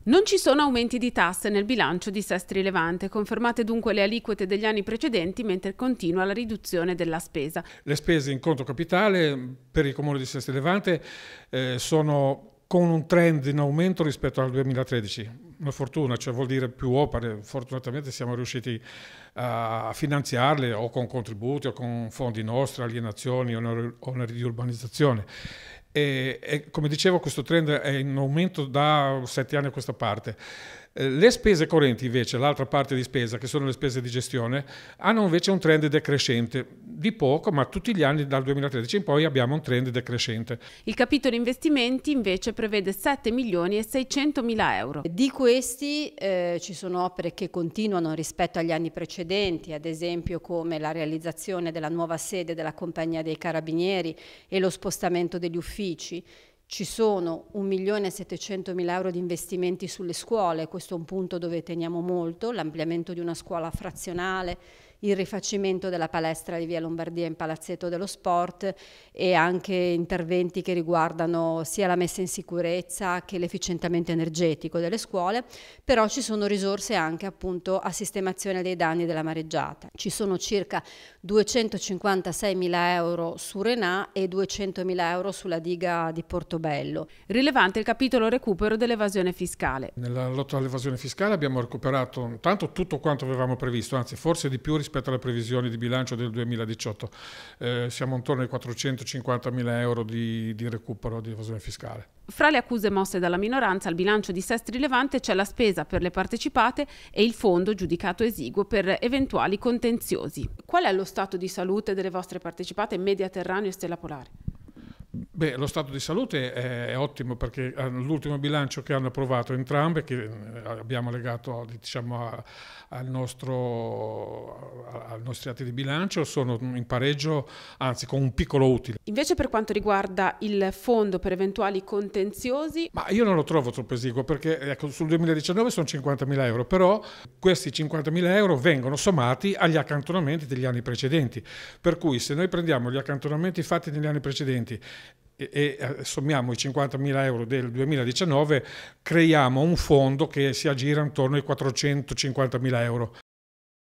Non ci sono aumenti di tasse nel bilancio di Sestri Levante, confermate dunque le aliquote degli anni precedenti mentre continua la riduzione della spesa. Le spese in conto capitale per il Comune di Sestri Levante sono con un trend in aumento rispetto al 2013. Una fortuna, cioè vuol dire più opere. Fortunatamente siamo riusciti a finanziarle o con contributi o con fondi nostri, alienazioni, oneri di urbanizzazione. E come dicevo, questo trend è in aumento da 7 anni a questa parte. Le spese correnti invece, l'altra parte di spesa, che sono le spese di gestione, hanno invece un trend decrescente, di poco, ma tutti gli anni dal 2013 in poi abbiamo un trend decrescente. Il capitolo investimenti invece prevede 7 milioni e 600 mila euro. Di questi ci sono opere che continuano rispetto agli anni precedenti, ad esempio come la realizzazione della nuova sede della Compagnia dei Carabinieri e lo spostamento degli uffici. Ci sono 1.700.000 euro di investimenti sulle scuole, questo è un punto dove teniamo molto, l'ampliamento di una scuola frazionale, il rifacimento della palestra di Via Lombardia in Palazzetto dello Sport e anche interventi che riguardano sia la messa in sicurezza che l'efficientamento energetico delle scuole, però ci sono risorse anche appunto a sistemazione dei danni della mareggiata. Ci sono circa 256.000 euro su Renà e 200.000 euro sulla diga di Portobello. Rilevante il capitolo recupero dell'evasione fiscale. Nella lotta all'evasione fiscale abbiamo recuperato tanto tutto quanto avevamo previsto, anzi forse di più rispetto alle previsioni di bilancio del 2018. Siamo intorno ai 450.000 euro di recupero di evasione fiscale. Fra le accuse mosse dalla minoranza al bilancio di Sestri Levante c'è la spesa per le partecipate e il fondo giudicato esiguo per eventuali contenziosi. Qual è lo stato di salute delle vostre partecipate Mediaterraneo e Stella Polare? Beh, lo stato di salute è ottimo perché l'ultimo bilancio che hanno approvato entrambe, che abbiamo legato diciamo, ai nostri atti di bilancio, sono in pareggio, anzi con un piccolo utile. Invece per quanto riguarda il fondo per eventuali contenziosi? Ma io non lo trovo troppo esiguo perché ecco, sul 2019 sono 50.000 euro, però questi 50.000 euro vengono sommati agli accantonamenti degli anni precedenti. Per cui se noi prendiamo gli accantonamenti fatti negli anni precedenti e sommiamo i 50.000 euro del 2019, creiamo un fondo che si aggira intorno ai 450.000 euro.